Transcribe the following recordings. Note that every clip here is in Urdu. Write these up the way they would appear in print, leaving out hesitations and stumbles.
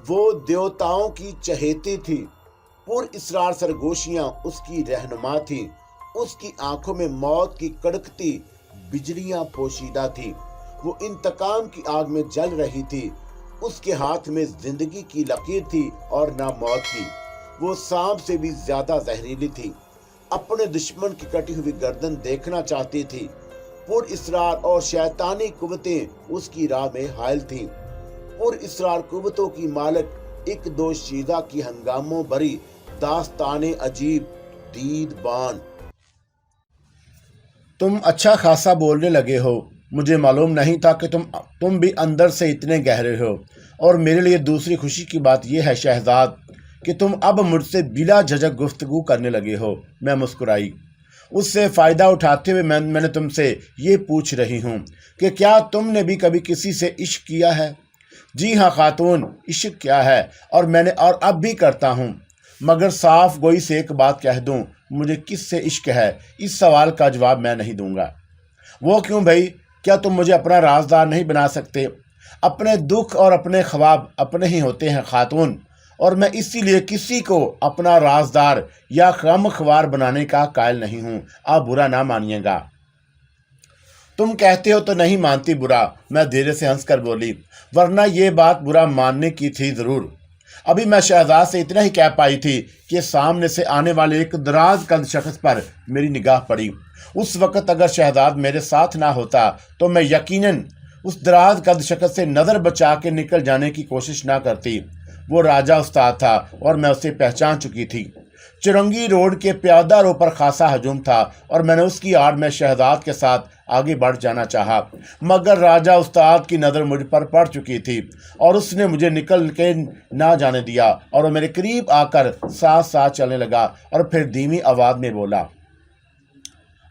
وہ دیوتاؤں کی چہیتی تھی، پر اسرار سرگوشیاں اس کی رہنما تھیں، اس کی آنکھوں میں موت کی کڑکتی بجلیاں پوشیدہ تھیں، وہ انتقام کی آگ میں جل رہی تھی، اس کے ہاتھ میں زندگی کی لکیر تھی اور نہ موت کی، وہ سانپ سے بھی زیادہ زہریلی تھی، اپنے دشمن کی کٹی ہوئی گردن دیکھنا چاہتی تھی، پر اسرار اور شیطانی قوتیں اس کی راہ میں حائل تھیں، پر اسرار قوتوں کی مالک ایک دو شیدہ کی ہنگاموں بری داستان عجیب دید بان۔ تم اچھا خاصا بولنے لگے ہو، مجھے معلوم نہیں تھا کہ تم بھی اندر سے اتنے گہرے ہو، اور میرے لیے دوسری خوشی کی بات یہ ہے شہزاد کہ تم اب مجھ سے بلا جھجک گفتگو کرنے لگے ہو۔ میں مسکرائی۔ اس سے فائدہ اٹھاتے ہوئے میں نے تم سے یہ پوچھ رہی ہوں کہ کیا تم نے بھی کبھی کسی سے عشق کیا ہے؟ جی ہاں خاتون، عشق کیا ہے، اور میں نے اور اب بھی کرتا ہوں، مگر صاف گوئی سے ایک بات کہہ دوں، مجھے کس سے عشق ہے اس سوال کا جواب میں نہیں دوں گا۔ وہ کیوں بھائی؟ کیا تم مجھے اپنا رازدار نہیں بنا سکتے؟ اپنے دکھ اور اپنے خواب اپنے ہی ہوتے ہیں خاتون، اور میں اسی لیے کسی کو اپنا رازدار یا غم خوار بنانے کا قائل نہیں ہوں۔ آپ برا نہ مانیے گا۔ تم کہتے ہو تو نہیں مانتی برا، میں دھیرے سے ہنس کر بولی، ورنہ یہ بات برا ماننے کی تھی ضرور۔ ابھی میں شہزاد سے اتنا ہی کہہ پائی تھی کہ سامنے سے آنے والے ایک دراز قد شخص پر میری نگاہ پڑی۔ اس وقت اگر شہزاد میرے ساتھ نہ ہوتا تو میں یقیناً اس دراز قد شخص سے نظر بچا کے نکل جانے کی کوشش نہ کرتی۔ وہ راجہ استاد تھا اور میں اسے پہچان چکی تھی۔ چرنگی روڈ کے پیادہ رو پر خاصا ہجوم تھا اور میں نے اس کی آڑ میں شہزاد کے ساتھ آگے بڑھ جانا چاہا، مگر راجہ استاد کی نظر مجھ پر پڑ چکی تھی اور اس نے مجھے نکل کے نہ جانے دیا، اور وہ میرے قریب آ کر ساتھ ساتھ چلنے لگا اور پھر دھیمی آواز میں بولا،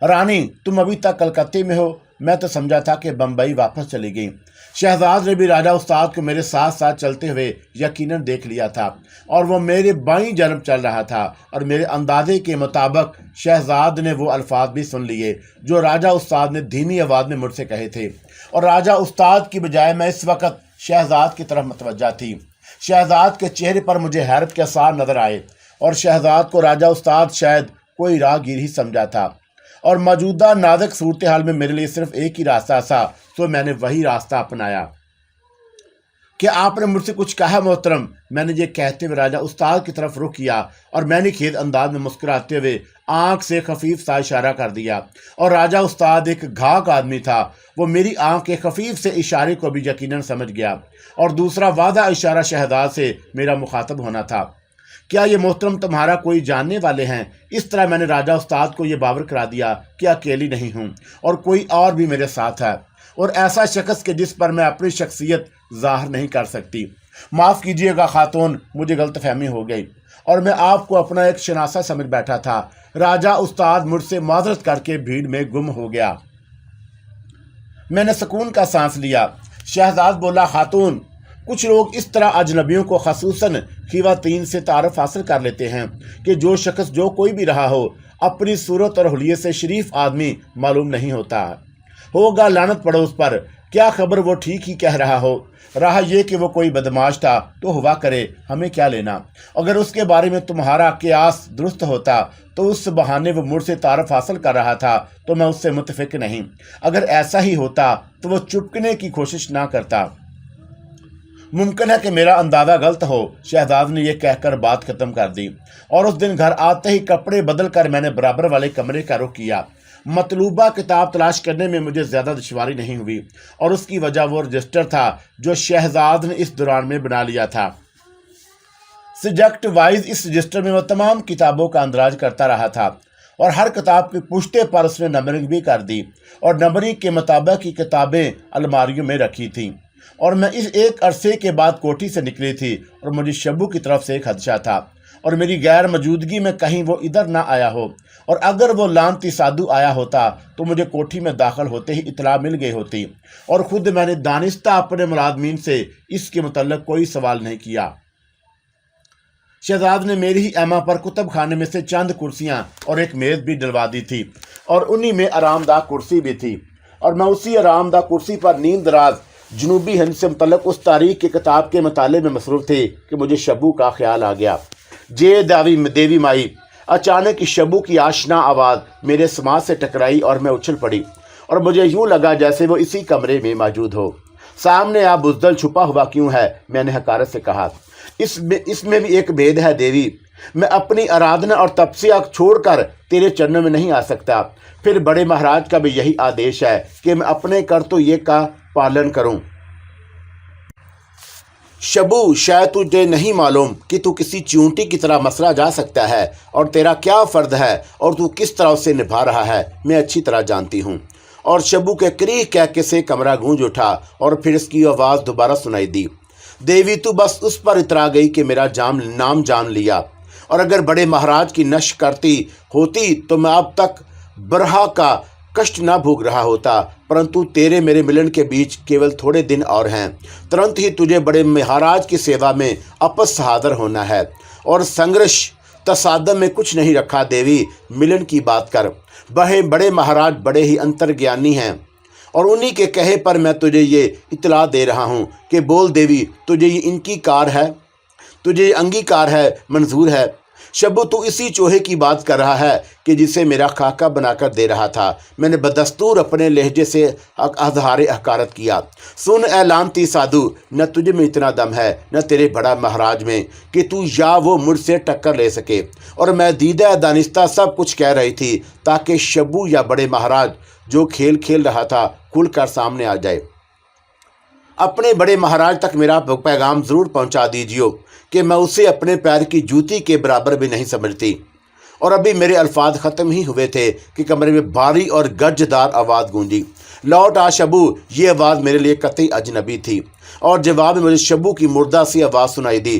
رانی تم ابھی تک کلکتے میں ہو؟ میں تو سمجھا تھا کہ بمبئی واپس چلی گئی۔ شہزاد نے بھی راجہ استاد کو میرے ساتھ ساتھ چلتے ہوئے یقیناً دیکھ لیا تھا، اور وہ میرے بائیں جانب چل رہا تھا، اور میرے اندازے کے مطابق شہزاد نے وہ الفاظ بھی سن لیے جو راجہ استاد نے دھیمی آواز میں مجھ سے کہے تھے، اور راجہ استاد کی بجائے میں اس وقت شہزاد کی طرف متوجہ تھی۔ شہزاد کے چہرے پر مجھے حیرت کے آثار نظر آئے، اور شہزاد کو راجہ استاد شاید کوئی راہ گیر ہی سمجھا تھا، اور موجودہ نازک صورتحال میں میرے لیے صرف ایک ہی راستہ تھا، تو میں نے وہی راستہ اپنایا۔ کیا آپ نے مجھ سے کچھ کہا محترم؟ میں نے یہ کہتے ہوئے راجہ استاد کی طرف رخ کیا اور میں نے خیز انداز میں مسکراتے ہوئے آنکھ سے خفیف سا اشارہ کر دیا، اور راجہ استاد ایک گھاک آدمی تھا، وہ میری آنکھ کے خفیف سے اشارے کو بھی یقیناً سمجھ گیا، اور دوسرا واضح اشارہ شہزاد سے میرا مخاطب ہونا تھا۔ کیا یہ محترم تمہارا کوئی جاننے والے ہیں؟ اس طرح میں نے راجہ استاد کو یہ باور کرا دیا کہ اکیلی نہیں ہوں اور کوئی اور بھی میرے ساتھ ہے، اور ایسا شخص کہ جس پر میں اپنی شخصیت ظاہر نہیں کر سکتی۔ معاف کیجیے گا خاتون، مجھے غلط فہمی ہو گئی، اور میں آپ کو اپنا ایک شناسا سمجھ بیٹھا تھا۔ راجہ استاد مجھ سے معذرت کر کے بھیڑ میں گم ہو گیا۔ میں نے سکون کا سانس لیا۔ شہزاد بولا، خاتون، کچھ لوگ اس طرح اجنبیوں کو خصوصاً خواتین سے تعارف حاصل کر لیتے ہیں کہ جو شخص جو کوئی بھی رہا ہو اپنی صورت اور حلیے سے شریف آدمی معلوم نہیں ہوتا۔ ہوگا لعنت پڑو اس پر، کیا خبر وہ ٹھیک ہی کہہ رہا ہو، رہا یہ کہ وہ کوئی بدماش تھا تو ہوا کرے، ہمیں کیا لینا۔ اگر اس کے بارے میں تمہارا قیاس درست ہوتا تو اس بہانے وہ مجھ سے تعارف حاصل کر رہا تھا تو میں اس سے متفق نہیں، اگر ایسا ہی ہوتا تو وہ چپکنے کی کوشش نہ کرتا۔ ممکن ہے کہ میرا اندازہ غلط ہو، شہزاد نے یہ کہہ کر بات ختم کر دی، اور اس دن گھر آتے ہی کپڑے بدل کر میں نے برابر والے کمرے کا رخ کیا۔ مطلوبہ کتاب تلاش کرنے میں مجھے زیادہ دشواری نہیں ہوئی، اور اس کی وجہ وہ رجسٹر تھا جو شہزاد نے اس دوران میں بنا لیا تھا۔ سبجیکٹ وائز اس رجسٹر میں وہ تمام کتابوں کا اندراج کرتا رہا تھا، اور ہر کتاب کی پشتے پر اس نے نمبرنگ بھی کر دی، اور نمبرنگ کے مطابق کی کتابیں الماریوں میں رکھی تھیں۔ اور میں اس ایک عرصے کے بعد کوٹھی سے نکلی تھی، اور مجھے شبو کی طرف سے ایک خدشہ تھا، اور میری غیر موجودگی میں کہیں وہ ادھر نہ آیا ہو، اور اگر وہ لانتی سادھو آیا ہوتا تو مجھے کوٹھی میں داخل ہوتے ہی اطلاع مل گئی ہوتی، اور خود میں نے دانستہ اپنے ملازمین سے اس کے متعلق کوئی سوال نہیں کیا۔ شہزاد نے میری ہی ایما پر کتب خانے میں سے چند کرسیاں اور ایک میز بھی ڈلوا دی تھی، اور انہی میں آرام دہ کرسی بھی تھی، اور میں اسی آرام دہ کرسی پر نیم دراز جنوبی ہند سے متعلق اس تاریخ کی کتاب کے مطالعے میں مصروف تھے کہ مجھے شبو کا خیال آ گیا۔ جے دیوی مائی، اچانک شبو کی آشنا آواز میرے سماج سے ٹکرائی اور میں اچھل پڑی، اور مجھے یوں لگا جیسے وہ اسی کمرے میں موجود ہو۔ سامنے آپ بزدل چھپا ہوا کیوں ہے؟ میں نے حقارت سے کہا۔ اس میں بھی ایک بھید ہے دیوی، میں اپنی آرادھنا اور تپسیا چھوڑ کر تیرے چرنوں میں نہیں آ سکتا۔ پھر بڑے مہاراج کا بھی یہی آدیش ہے کہ میں اپنے کرتویہ کا پالن کروں۔ شبو، شاید تجھے نہیں معلوم کہ تو کسی چیونٹی کی طرح مسرا جا سکتا ہے، اور تیرا کیا فرض ہے اور تو کس طرح اسے نبھا رہا ہے میں اچھی طرح جانتی ہوں۔ اور شبو کے کریک کہہ سے کمرہ گونج اٹھا، اور پھر اس کی آواز دوبارہ سنائی دی۔ دیوی، تو بس اس پر اترا گئی کہ میرا نام جان لیا، اور اگر بڑے مہاراج کی نشر کرتی ہوتی تو میں اب تک برہا کا کشٹ نہ بھوگ رہا ہوتا، پرنتو تیرے میرے ملن کے بیچ کیول تھوڑے دن اور ہیں۔ ترنت ہی تجھے بڑے مہاراج کی سیوا میں اپس حاضر ہونا ہے، اور سنگرش تصادم میں کچھ نہیں رکھا۔ دیوی، ملن کی بات کر۔ بڑے مہاراج بڑے ہی انترگیانی ہیں، اور انہی کے کہے پر میں تجھے یہ اطلاع دے رہا ہوں کہ بول دیوی، تجھے یہ انگیکار ہے، منظور ہے؟ شبو، تو اسی چوہے کی بات کر رہا ہے کہ جسے میرا خاکہ بنا کر دے رہا تھا۔ میں نے بدستور اپنے لہجے سے اظہار حقارت کیا۔ سن اے لانتی سادھو، نہ تجھے میں اتنا دم ہے نہ تیرے بڑا مہاراج میں کہ تو یا وہ مجھ سے ٹکر لے سکے۔ اور میں دیدہ دانستہ سب کچھ کہہ رہی تھی تاکہ شبو یا بڑے مہاراج جو کھیل کھیل رہا تھا کھل کر سامنے آ جائے۔ اپنے بڑے مہاراج تک میرا پیغام ضرور پہنچا دیجیے کہ میں اسے اپنے پیر کی جوتی کے برابر بھی نہیں سمجھتی۔ اور ابھی میرے الفاظ ختم ہی ہوئے تھے کہ کمرے میں بھاری اور گرجدار آواز گونجی۔ لوٹ آ شبو! یہ آواز میرے لیے قطعی اجنبی تھی، اور جواب میں مجھے شبو کی مردہ سی آواز سنائی دی۔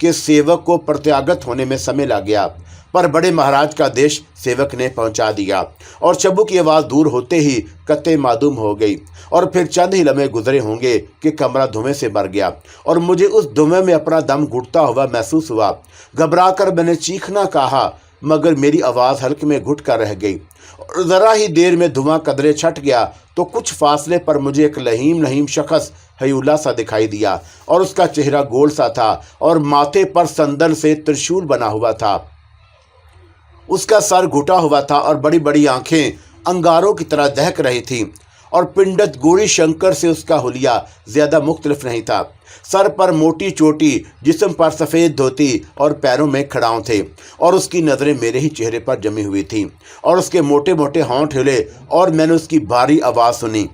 کے سیوک کو پرتیاگت ہونے میں سمے لگ گیا، پر بڑے مہاراج کا دیش سیوک نے پہنچا دیا۔ اور شبو کی آواز دور ہوتے ہی قطع معدوم ہو گئی، اور پھر چند ہی لمحے گزرے ہوں گے کہ کمرہ دھویں سے بھر گیا، اور مجھے اس دھویں میں اپنا دم گھٹتا ہوا محسوس ہوا۔ گھبرا کر میں نے چیخنا کہا، مگر میری آواز حلق میں گھٹ کر رہ گئی، اور ذرا ہی دیر میں دھواں قدرے چھٹ گیا تو کچھ فاصلے پر مجھے ایک لہیم شخص ہیولا سا دکھائی دیا، اور اس کا چہرہ گول سا تھا اور ماتھے پر سندل سے ترشول بنا ہوا تھا۔ اس کا سر گھٹا ہوا تھا اور بڑی بڑی آنکھیں انگاروں کی طرح دہک رہی تھیں، اور پنڈت گوری شنکر سے اس کا حلیہ زیادہ مختلف نہیں تھا۔ سر پر موٹی چوٹی، جسم پر سفید دھوتی اور پیروں میں کھڑاؤں تھے، اور اس کی نظریں میرے ہی چہرے پر جمی ہوئی تھیں، اور اس کے موٹے موٹے ہونٹ ہلے، اور میں نے اس کی بھاری آواز سنی۔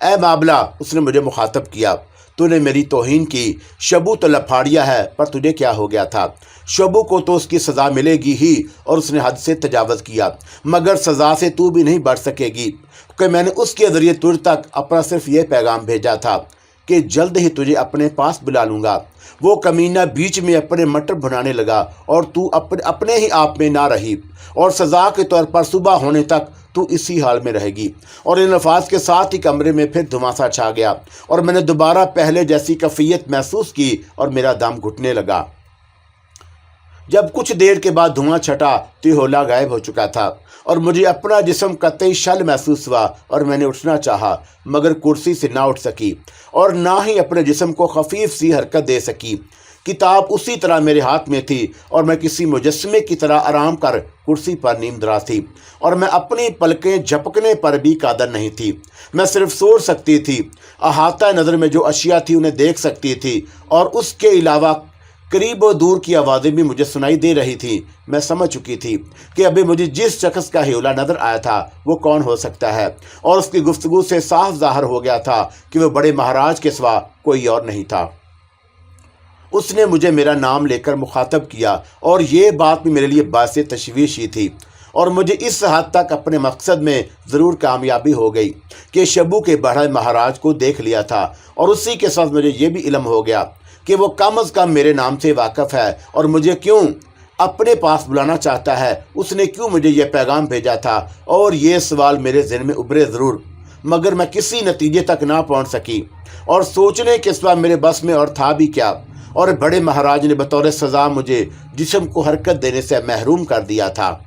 اے مابلا، اس نے مجھے مخاطب کیا، تو نے میری توہین کی۔ شبو تو لپھاڑیا ہے، پر تجھے کیا ہو گیا تھا؟ شبو کو تو اس کی سزا ملے گی ہی، اور اس نے حد سے تجاوز کیا، مگر سزا سے تو بھی نہیں بڑھ سکے گی، کہ میں نے اس کے ذریعے تجھ تک اپنا صرف یہ پیغام بھیجا تھا کہ جلد ہی تجھے اپنے پاس بلا لوں گا۔ وہ کمینہ بیچ میں اپنے مٹر بنانے لگا، اور تو اپنے ہی آپ میں نہ رہی، اور سزا کے طور پر صبح ہونے تک تو اسی حال میں رہے گی۔ اور ان الفاظ کے ساتھ ہی کمرے میں پھر دھماسا چھا گیا، اور میں نے دوبارہ پہلے جیسی کیفیت محسوس کی، اور میرا دم گھٹنے لگا۔ جب کچھ دیر کے بعد دھواں چھٹا تو ہیولا غائب ہو چکا تھا، اور مجھے اپنا جسم قطعی شل محسوس ہوا، اور میں نے اٹھنا چاہا، مگر کرسی سے نہ اٹھ سکی، اور نہ ہی اپنے جسم کو خفیف سی حرکت دے سکی۔ کتاب اسی طرح میرے ہاتھ میں تھی، اور میں کسی مجسمے کی طرح آرام کر کرسی پر نیم دراز تھی، اور میں اپنی پلکیں جھپکنے پر بھی قادر نہیں تھی۔ میں صرف سوچ سکتی تھی، احاطہ نظر میں جو اشیاء تھی انہیں دیکھ سکتی تھی، اور اس کے علاوہ قریب و دور کی آوازیں بھی مجھے سنائی دے رہی تھی۔ میں سمجھ چکی تھی کہ ابھی مجھے جس شخص کا ہیولا نظر آیا تھا وہ کون ہو سکتا ہے، اور اس کی گفتگو سے صاف ظاہر ہو گیا تھا کہ وہ بڑے مہاراج کے سوا کوئی اور نہیں تھا۔ اس نے مجھے میرا نام لے کر مخاطب کیا، اور یہ بات بھی میرے لیے باعث تشویش ہی تھی، اور مجھے اس حد تک اپنے مقصد میں ضرور کامیابی ہو گئی کہ شبو کے بڑے مہاراج کو دیکھ لیا تھا، اور اسی کے ساتھ مجھے یہ بھی علم ہو گیا کہ وہ کم از کم میرے نام سے واقف ہے، اور مجھے کیوں اپنے پاس بلانا چاہتا ہے، اس نے کیوں مجھے یہ پیغام بھیجا تھا۔ اور یہ سوال میرے ذہن میں ابھرے ضرور، مگر میں کسی نتیجے تک نہ پہنچ سکی، اور سوچنے کے سوا میرے بس میں اور تھا بھی کیا۔ اور بڑے مہاراج نے بطور سزا مجھے جسم کو حرکت دینے سے محروم کر دیا تھا۔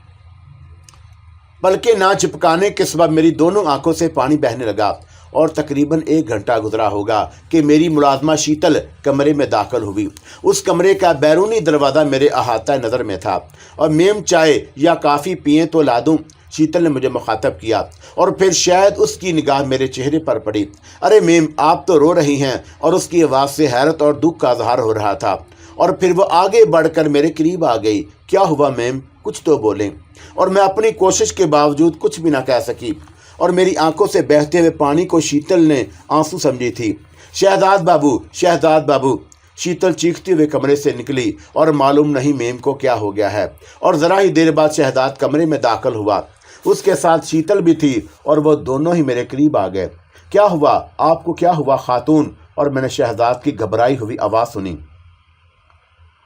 پلکیں نہ چپکانے کے سبب میری دونوں آنکھوں سے پانی بہنے لگا، اور تقریباً 1 گھنٹہ گزرا ہوگا کہ میری ملازمہ شیتل کمرے میں داخل ہوئی۔ اس کمرے کا بیرونی دروازہ میرے احاطہ نظر میں تھا۔ اور میم چائے یا کافی پئیں تو لا دوں؟ شیتل نے مجھے مخاطب کیا اور پھر شاید اس کی نگاہ میرے چہرے پر پڑی۔ ارے میم، آپ تو رو رہی ہیں، اور اس کی آواز سے حیرت اور دکھ کا اظہار ہو رہا تھا۔ اور پھر وہ آگے بڑھ کر میرے قریب آ گئی۔ کیا ہوا میم؟ کچھ تو بولیں۔ اور میں اپنی کوشش کے باوجود کچھ بھی نہ کہہ سکی، اور میری آنکھوں سے بہتے ہوئے پانی کو شیتل نے آنسو سمجھی تھی۔ شہزاد بابو، شہزاد بابو! شیتل چیختی ہوئے کمرے سے نکلی، اور معلوم نہیں میم کو کیا ہو گیا ہے۔ اور ذرا ہی دیر بعد شہزاد کمرے میں داخل ہوا، اس کے ساتھ شیتل بھی تھی، اور وہ دونوں ہی میرے قریب آ گئے۔ کیا ہوا؟ آپ کو کیا ہوا خاتون؟ اور میں نے شہزاد کی گھبرائی ہوئی آواز سنی۔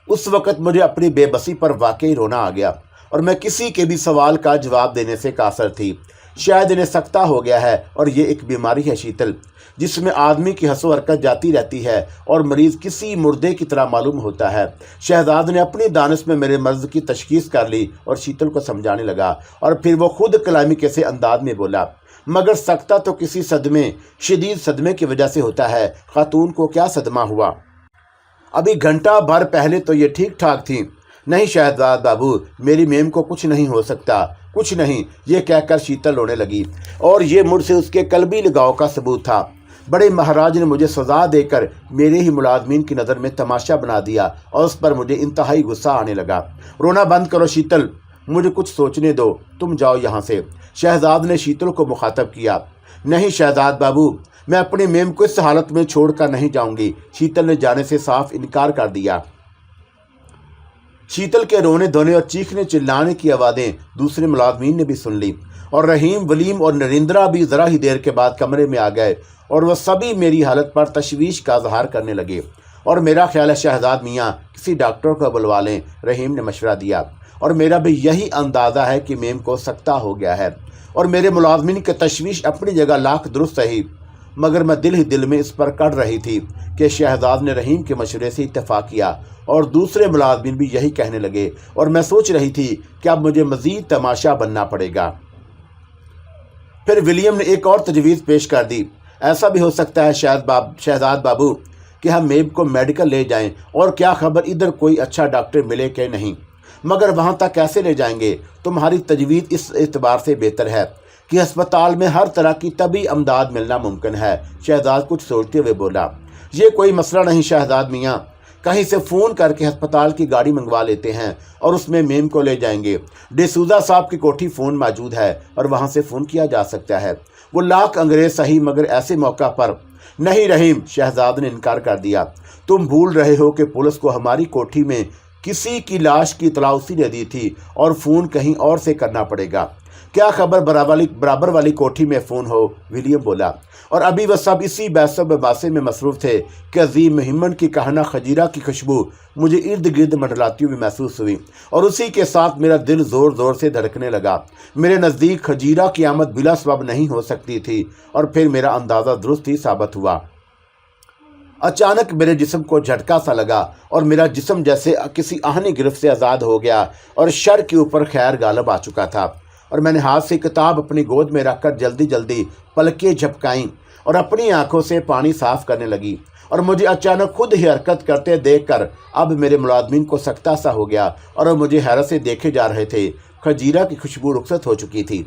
اس وقت مجھے اپنی بے بسی پر واقعی رونا آ گیا، اور میں کسی کے بھی سوال کا جواب دینے سے قاصر تھی۔ شاید انہیں سکتہ ہو گیا ہے، اور یہ ایک بیماری ہے شیتل، جس میں آدمی کی حس و حرکت جاتی رہتی ہے اور مریض کسی مردے کی طرح معلوم ہوتا ہے۔ شہزاد نے اپنی دانش میں میرے مرض کی تشخیص کر لی اور شیتل کو سمجھانے لگا، اور پھر وہ خود کلامی کے سے انداز میں بولا، مگر سکتہ تو کسی صدمے، شدید صدمے کی وجہ سے ہوتا ہے۔ خاتون کو کیا صدمہ ہوا؟ ابھی گھنٹہ بھر پہلے تو یہ ٹھیک ٹھاک تھی۔ نہیں شہزاد بابو، میری میم کو کچھ نہیں ہو سکتا، کچھ نہیں، یہ کہہ کر شیتل رونے لگی، اور یہ مجھ سے اس کے قلبی لگاؤ کا ثبوت تھا۔ بڑے مہاراج نے مجھے سزا دے کر میرے ہی ملازمین کی نظر میں تماشا بنا دیا، اور اس پر مجھے انتہائی غصہ آنے لگا۔ رونا بند کرو شیتل، مجھے کچھ سوچنے دو، تم جاؤ یہاں سے، شہزاد نے شیتل کو مخاطب کیا۔ نہیں شہزاد بابو، میں اپنی میم کو اس حالت میں چھوڑ کر نہیں جاؤں گی، شیتل نے جانے سے صاف انکار کر دیا۔ شیتل کے رونے دھونے اور چیخنے چلانے کی آوازیں دوسرے ملازمین نے بھی سن لی، اور رحیم، ولیم اور نریندرا بھی ذرا ہی دیر کے بعد کمرے میں آ گئے، اور وہ سبھی میری حالت پر تشویش کا اظہار کرنے لگے۔ اور میرا خیال ہے شہزاد میاں کسی ڈاکٹر کو بلوا لیں، رحیم نے مشورہ دیا، اور میرا بھی یہی اندازہ ہے کہ میم کو سکتہ ہو گیا ہے۔ اور میرے ملازمین کی تشویش اپنی جگہ لاکھ درست رہی، مگر میں دل ہی دل میں اس پر کڑ رہی تھی کہ شہزاد نے رحیم کے مشورے سے اتفاق کیا، اور دوسرے ملازمین بھی یہی کہنے لگے، اور میں سوچ رہی تھی کہ اب مجھے مزید تماشا بننا پڑے گا۔ پھر ولیم نے ایک اور تجویز پیش کر دی، ایسا بھی ہو سکتا ہے شہزاد بابو کہ ہم میم کو میڈیکل لے جائیں، اور کیا خبر ادھر کوئی اچھا ڈاکٹر ملے کہ نہیں، مگر وہاں تک کیسے لے جائیں گے؟ تمہاری تجویز اس اعتبار سے بہتر ہے کہ ہسپتال میں ہر طرح کی طبی امداد ملنا ممکن ہے، شہزاد کچھ سوچتے ہوئے بولا۔ یہ کوئی مسئلہ نہیں شہزاد میاں، کہیں سے فون کر کے ہسپتال کی گاڑی منگوا لیتے ہیں، اور اس میں میم کو لے جائیں گے۔ ڈیسوزا صاحب کی کوٹھی فون موجود ہے، اور وہاں سے فون کیا جا سکتا ہے۔ وہ لاکھ انگریز صحیح، مگر ایسے موقع پر نہیں رحیم، شہزاد نے انکار کر دیا۔ تم بھول رہے ہو کہ پولیس کو ہماری کوٹھی میں کسی کی لاش کی اطلاع اسی نے دی تھی، اور فون کہیں اور سے کرنا پڑے گا۔ کیا خبر برابر والی کوٹھی میں فون ہو، ولیم بولا۔ اور ابھی وہ سب اسی بحث و مباحثے میں مصروف تھے کہ عظیم مہمن کی کہنا خجیرہ کی خوشبو مجھے ارد گرد منڈلاتی ہوئی محسوس ہوئی، اور اسی کے ساتھ میرا دل زور زور سے دھڑکنے لگا۔ میرے نزدیک خجیرہ کی آمد بلا سبب نہیں ہو سکتی تھی، اور پھر میرا اندازہ درست ہی ثابت ہوا۔ اچانک میرے جسم کو جھٹکا سا لگا، اور میرا جسم جیسے کسی آہنی گرفت سے آزاد ہو گیا، اور شر کے اوپر خیر غالب آ چکا تھا۔ اور میں نے ہاتھ سے کتاب اپنی گود میں رکھ کر جلدی جلدی پلکیں جھپکائیں، اور اپنی آنکھوں سے پانی صاف کرنے لگی، اور مجھے اچانک خود ہی حرکت کرتے دیکھ کر اب میرے ملازمین کو سکتہ سا ہو گیا، اور وہ مجھے حیرت سے دیکھے جا رہے تھے۔ خجیرہ کی خوشبو رخصت ہو چکی تھی۔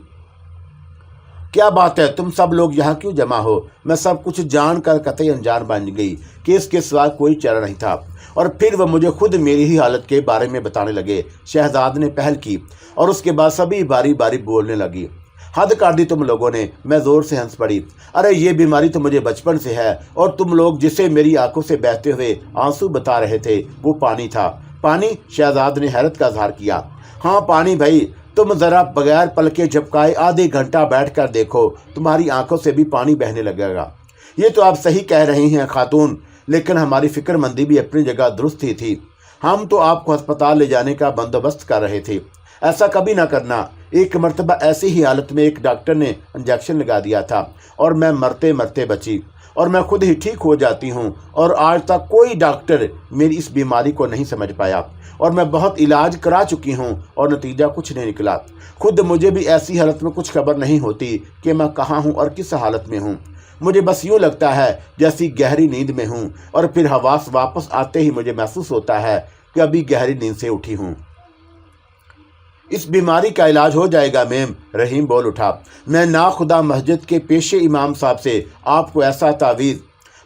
کیا بات ہے، تم سب لوگ یہاں کیوں جمع ہو؟ میں سب کچھ جان کر قطعی انجان بن گئی کہ اس کے سوا کوئی چارہ نہیں تھا، اور پھر وہ مجھے خود میری ہی حالت کے بارے میں بتانے لگے۔ شہزاد نے پہل کی، اور اس کے بعد سبھی باری باری بولنے لگی۔ حد کر دی تم لوگوں نے، میں زور سے ہنس پڑی۔ ارے یہ بیماری تو مجھے بچپن سے ہے، اور تم لوگ جسے میری آنکھوں سے بہتے ہوئے آنسو بتا رہے تھے وہ پانی تھا۔ پانی؟ شہزاد نے حیرت کا اظہار کیا۔ ہاں پانی بھائی، تم ذرا بغیر پلکیں جھپکائے آدھے گھنٹہ بیٹھ کر دیکھو، تمہاری آنکھوں سے بھی پانی بہنے لگے گا۔ یہ تو آپ صحیح کہہ رہی ہیں خاتون، لیکن ہماری فکر مندی بھی اپنی جگہ درست ہی تھی۔ ہم تو آپ کو ہسپتال لے جانے کا بندوبست کر رہے تھے۔ ایسا کبھی نہ کرنا۔ ایک مرتبہ ایسی ہی حالت میں ایک ڈاکٹر نے انجیکشن لگا دیا تھا، اور میں مرتے مرتے بچی۔ اور میں خود ہی ٹھیک ہو جاتی ہوں، اور آج تک کوئی ڈاکٹر میری اس بیماری کو نہیں سمجھ پایا، اور میں بہت علاج کرا چکی ہوں اور نتیجہ کچھ نہیں نکلا۔ خود مجھے بھی ایسی حالت میں کچھ خبر نہیں ہوتی کہ میں کہاں ہوں اور کس حالت میں ہوں۔ مجھے بس یوں لگتا ہے جیسی گہری نیند میں ہوں، اور پھر حواس واپس آتے ہی مجھے محسوس ہوتا ہے کہ ابھی گہری نیند سے اٹھی ہوں۔ اس بیماری کا علاج ہو جائے گا میم، رحیم بول اٹھا۔ میں ناخدا مسجد کے پیشے امام صاحب سے آپ کو ایسا تعویذ۔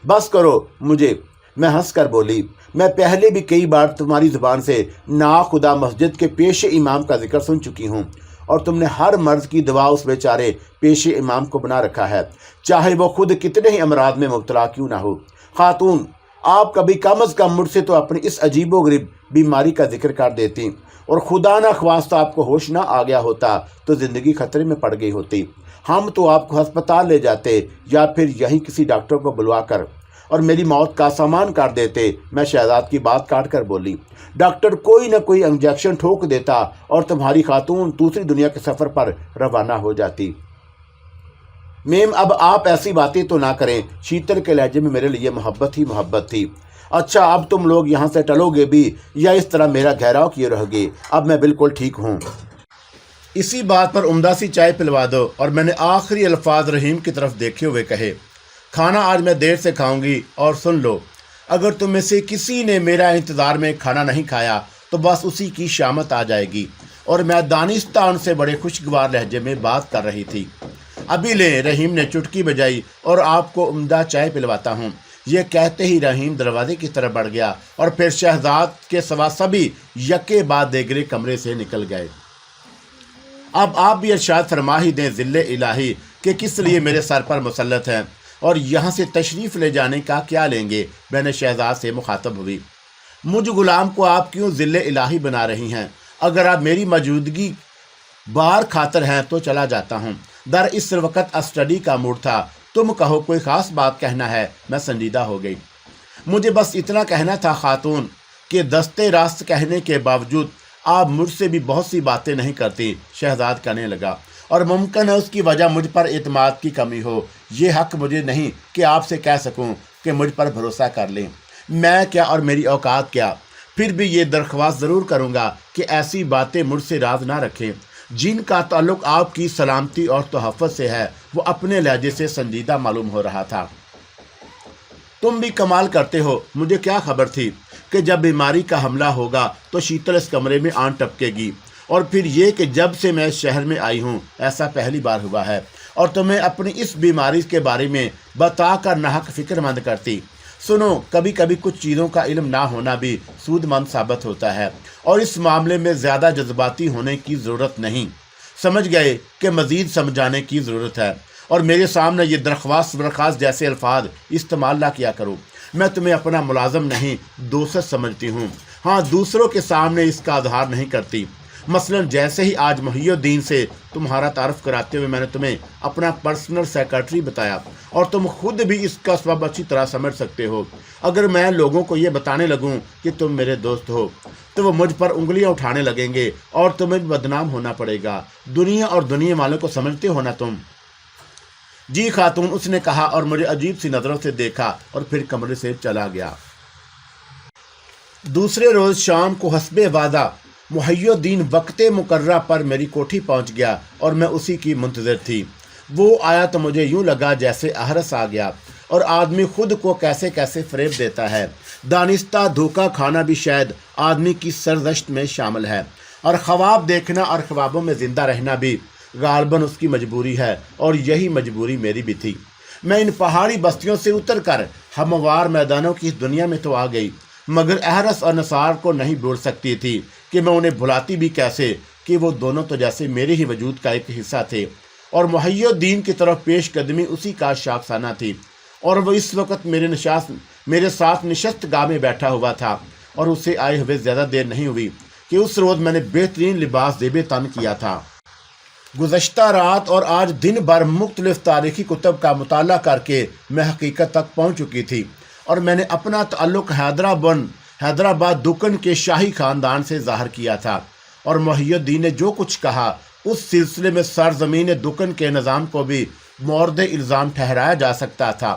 بس کرو مجھے، میں ہنس کر بولی۔ میں پہلے بھی کئی بار تمہاری زبان سے ناخدا مسجد کے پیشے امام کا ذکر سن چکی ہوں، اور تم نے ہر مرض کی دوا اس بیچارے پیشے امام کو بنا رکھا ہے، چاہے وہ خود کتنے ہی امراض میں مبتلا کیوں نہ ہو۔ خاتون، آپ کبھی کم از کم مجھ سے تو اپنی اس عجیب و غریب بیماری کا ذکر کر دیتی، اور خدا نہ خواستہ آپ کو ہوش نہ آ گیا ہوتا تو زندگی خطرے میں پڑ گئی ہوتی۔ ہم تو آپ کو ہسپتال لے جاتے، یا پھر یہیں کسی ڈاکٹر کو بلوا کر، اور میری موت کا سامان کر دیتے۔ میں شہزاد کی بات کاٹ کر بولی۔ ڈاکٹر کوئی نہ کوئی انجیکشن ٹھوک دیتا اور تمہاری خاتون دوسری دنیا کے سفر پر روانہ ہو جاتی۔ میم اب آپ ایسی باتیں تو نہ کریں، شیتل کے لہجے میں میرے لیے محبت ہی محبت تھی۔ اچھا اب تم لوگ یہاں سے ٹلو گے بھی یا اس طرح میرا گھیراؤ کیے رہو گے؟ اب میں بالکل ٹھیک ہوں۔ اسی بات پر عمدہ سی چائے پلوا دو۔ اور میں نے آخری الفاظ رحیم کی طرف دیکھے ہوئے کہے، کھانا آج میں دیر سے کھاؤں گی، اور سن لو، اگر تم میں سے کسی نے میرا انتظار میں کھانا نہیں کھایا تو بس اسی کی شامت آ جائے گی۔ اور میں دانستہ ان سے بڑے خوشگوار لہجے میں بات کر رہی تھی۔ ابھی لیں، رحیم نے چٹکی بجائی، اور آپ کو عمدہ چائے پلواتا ہوں۔ یہ کہتے ہی رحیم دروازے کی طرف بڑھ گیا، اور پھر شہزاد کے سوا سبھی یکے بعد دیگرے کمرے سے نکل گئے۔ اب آپ بھی ارشاد فرما ہی دیں ذل الہی کہ کس لیے میرے سر پر مسلط ہیں، اور یہاں سے تشریف لے جانے کا کیا لیں گے؟ میں نے شہزاد سے مخاطب ہوئی۔ مجھ غلام کو آپ کیوں ذل الہی بنا رہی ہیں؟ اگر آپ میری موجودگی بار خاطر ہیں تو چلا جاتا ہوں۔ در اس وقت اسٹڈی کا موڈ تھا، تم کہو کوئی خاص بات کہنا ہے؟ میں سنجیدہ ہو گئی۔ مجھے بس اتنا کہنا تھا خاتون کہ دستے راست کہنے کے باوجود آپ مجھ سے بھی بہت سی باتیں نہیں کرتی، شہزاد کہنے لگا، اور ممکن ہے اس کی وجہ مجھ پر اعتماد کی کمی ہو۔ یہ حق مجھے نہیں کہ آپ سے کہہ سکوں کہ مجھ پر بھروسہ کر لیں۔ میں کیا اور میری اوقات کیا؟ پھر بھی یہ درخواست ضرور کروں گا کہ ایسی باتیں مجھ سے راز نہ رکھیں جن کا تعلق آپ کی سلامتی اور تحفظ سے ہے۔ وہ اپنے لہجے سے سنجیدہ معلوم ہو رہا تھا۔ تم بھی کمال کرتے ہو، مجھے کیا خبر تھی کہ جب بیماری کا حملہ ہوگا تو شیتل اس کمرے میں آن ٹپکے گی، اور پھر یہ کہ جب سے میں اس شہر میں آئی ہوں ایسا پہلی بار ہوا ہے، اور تمہیں اپنی اس بیماری کے بارے میں بتا کر ناحق فکر مند کرتی۔ سنو، کبھی کبھی کچھ چیزوں کا علم نہ ہونا بھی سود مند ثابت ہوتا ہے، اور اس معاملے میں زیادہ جذباتی ہونے کی ضرورت نہیں۔ سمجھ گئے کہ مزید سمجھانے کی ضرورت ہے، اور میرے سامنے یہ درخواست جیسے الفاظ استعمال نہ کیا کرو۔ میں تمہیں اپنا ملازم نہیں، دوست سمجھتی ہوں۔ ہاں، دوسروں کے سامنے اس کا اظہار نہیں کرتی۔ مثلا جیسے ہی آج محی الدین سے تمہارا تعارف کراتے ہوئے میں نے تمہیں اپنا پرسنل سیکرٹری بتایا، اور تم خود بھی اس کا سبب اچھی طرح سمجھ سکتے ہو۔ اگر میں لوگوں کو یہ بتانے لگوں کہ تم میرے دوست ہو تو وہ مجھ پر انگلیاں اٹھانے لگیں گے، اور تمہیں بھی بدنام ہونا پڑے گا۔ دنیا اور دنیا والوں کو سمجھتے ہو نا تم؟ جی خاتون، اس نے کہا، اور مجھے عجیب سی نظروں سے دیکھا اور پھر کمرے سے چلا گیا۔ دوسرے روز شام کو حسب وعدہ محی الدین وقت مقررہ پر میری کوٹھی پہنچ گیا، اور میں اسی کی منتظر تھی۔ وہ آیا تو مجھے یوں لگا جیسے احرس آ گیا، اور آدمی خود کو کیسے کیسے فریب دیتا ہے۔ دانستہ دھوکہ کھانا بھی شاید آدمی کی سرگزشت میں شامل ہے، اور خواب دیکھنا اور خوابوں میں زندہ رہنا بھی غالباً اس کی مجبوری ہے، اور یہی مجبوری میری بھی تھی۔ میں ان پہاڑی بستیوں سے اتر کر ہموار میدانوں کی اس دنیا میں تو آ گئی، مگر احرس اور نثار کو نہیں بھول سکتی تھی کہ میں انہیں بھلاتی بھی کیسے، کہ وہ دونوں تو جیسے میرے ہی وجود کا ایک حصہ تھے، اور محی الدین کی طرف پیش قدمی اسی کا شاخسانہ تھی، اور وہ اس وقت میرے ساتھ نشست گاہ میں بیٹھا ہوا تھا، اور اسے آئے ہوئے زیادہ دیر نہیں ہوئی کہ اس روز میں نے بہترین لباس زیب تن کیا تھا۔ گزشتہ رات اور آج دن بھر مختلف تاریخی کتب کا مطالعہ کر کے میں حقیقت تک پہنچ چکی تھی، اور میں نے اپنا تعلق حیدرآباد دکن کے شاہی خاندان سے ظاہر کیا تھا، اور محی الدین نے جو کچھ کہا اس سلسلے میں سرزمین دکن کے نظام کو بھی مورد الزام ٹھہرایا جا سکتا تھا۔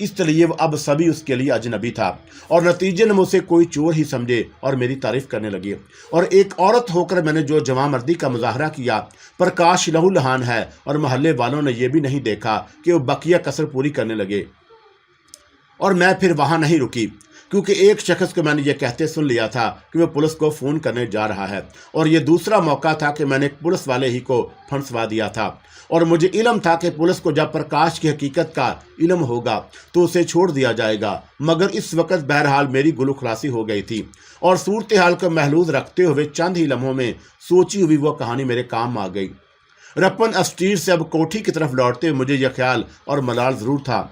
اس لیے وہ اب سبھی اس کے لیے اجنبی تھا اور نتیجے میں اسے کوئی چور ہی سمجھے اور میری تعریف کرنے لگے. اور ایک عورت ہو کر میں نے جو جواں مردی کا مظاہرہ کیا، پرکاش لہو لہان ہے اور محلے والوں نے یہ بھی نہیں دیکھا کہ وہ بقیہ کسر پوری کرنے لگے. اور میں پھر وہاں نہیں رکی کیونکہ ایک شخص کو میں نے یہ کہتے سن لیا تھا کہ وہ پولیس کو فون کرنے جا رہا ہے، اور یہ دوسرا موقع تھا کہ میں نے ایک پولیس والے ہی کو پھنسوا دیا تھا. اور مجھے علم تھا کہ پولیس کو جب پرکاش کی حقیقت کا علم ہوگا تو اسے چھوڑ دیا جائے گا، مگر اس وقت بہرحال میری گلو خلاصی ہو گئی تھی اور صورتحال کو محلوظ رکھتے ہوئے چند ہی لمحوں میں سوچی ہوئی وہ کہانی میرے کام آ گئی. رپن اسٹریٹ سے اب کوٹھی کی طرف لوٹتے ہوئے مجھے یہ خیال اور ملال ضرور تھا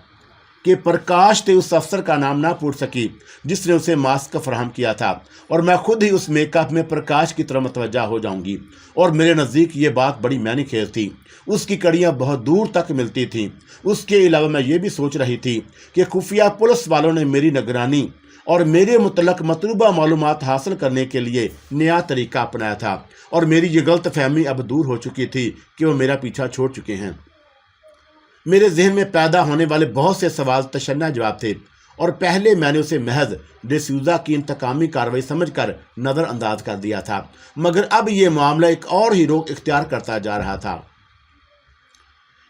کہ پرکاش تے اس افسر کا نام نہ پوچھ سکی جس نے اسے ماسک فراہم کیا تھا، اور میں خود ہی اس میک اپ میں پرکاش کی طرف متوجہ ہو جاؤں گی. اور میرے نزدیک یہ بات بڑی معنی خیز تھی. اس کی کڑیاں بہت دور تک ملتی تھیں. اس کے علاوہ میں یہ بھی سوچ رہی تھی کہ خفیہ پولیس والوں نے میری نگرانی اور میرے متعلق مطلوبہ معلومات حاصل کرنے کے لیے نیا طریقہ اپنایا تھا، اور میری یہ غلط فہمی اب دور ہو چکی تھی کہ وہ میرا پیچھا چھوڑ چکے ہیں. میرے ذہن میں پیدا ہونے والے بہت سے سوال تشنہ جواب تھے، اور پہلے میں نے اسے محض ڈیسوزا کی انتقامی کارروائی سمجھ کر نظر انداز کر دیا تھا، مگر اب یہ معاملہ ایک اور ہی رخ اختیار کرتا جا رہا تھا.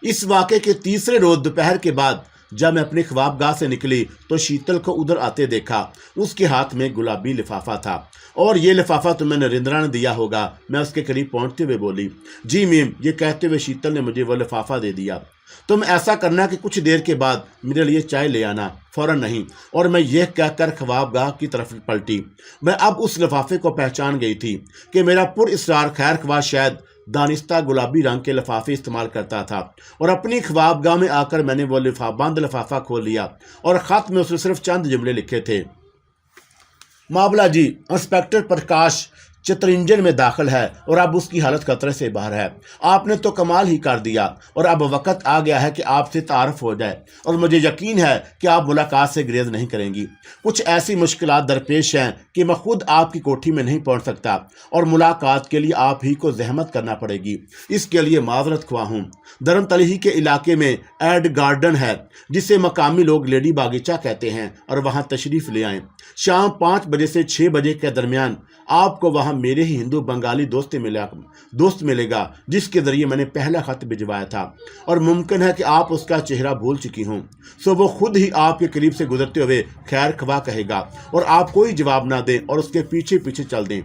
اس واقعے کے تیسرے روز دوپہر کے بعد جب میں اپنی خوابگاہ سے نکلی تو شیتل کو ادھر آتے دیکھا. اس کے ہاتھ میں گلابی لفافہ تھا. اور یہ لفافہ تمہیں نریندرا نے دیا ہوگا. میں اس کے قریب پہنچتے ہوئے بولی. جی میم. یہ کہتے ہوئے شیتل نے مجھے وہ لفافہ دے دیا. تم ایسا کرنا کہ کچھ دیر کے بعد میرے لیے چائے لے آنا، فوراً نہیں. اور میں یہ کہہ کر خوابگاہ کی طرف پلٹی. میں اب اس لفافے کو پہچان گئی تھی کہ میرا پر اسرار خیر خواہ شاید دانستہ گلابی رنگ کے لفافے استعمال کرتا تھا. اور اپنی خوابگاہ میں آ کر میں نے وہ بند لفافہ کھول لیا اور خط میں اس نے صرف چند جملے لکھے تھے. معاملہ جی، انسپیکٹر پرکاش چترنجن میں داخل ہے اور اب اس کی حالت خطرے سے باہر ہے. آپ نے تو کمال ہی کر دیا، اور اب وقت آ گیا ہے کہ آپ سے تعارف ہو جائے، اور مجھے یقین ہے کہ آپ ملاقات سے گریز نہیں کریں گی. کچھ ایسی مشکلات درپیش ہیں کہ میں خود آپ کی کوٹھی میں نہیں پہنچ سکتا، اور ملاقات کے لیے آپ ہی کو زحمت کرنا پڑے گی. اس کے لیے معذرت خواہ ہوں. درم تلیہی کے علاقے میں ایڈ گارڈن ہے جسے مقامی لوگ لیڈی باغیچہ کہتے ہیں، اور وہاں تشریف لے آئیں. شام 5 بجے سے 6 بجے کے درمیان آپ کو وہاں میرے ہی ہندو بنگالی دوست ملے گا جس کے ذریعے میں نے پہلا خط بھجوایا تھا، اور ممکن ہے کہ آپ اس کا چہرہ بھول چکی ہوں. سو وہ خود ہی آپ کے قریب سے گزرتے ہوئے خیر خواہ کہے گا، اور آپ کوئی جواب نہ دیں اور اس کے پیچھے پیچھے چل دیں.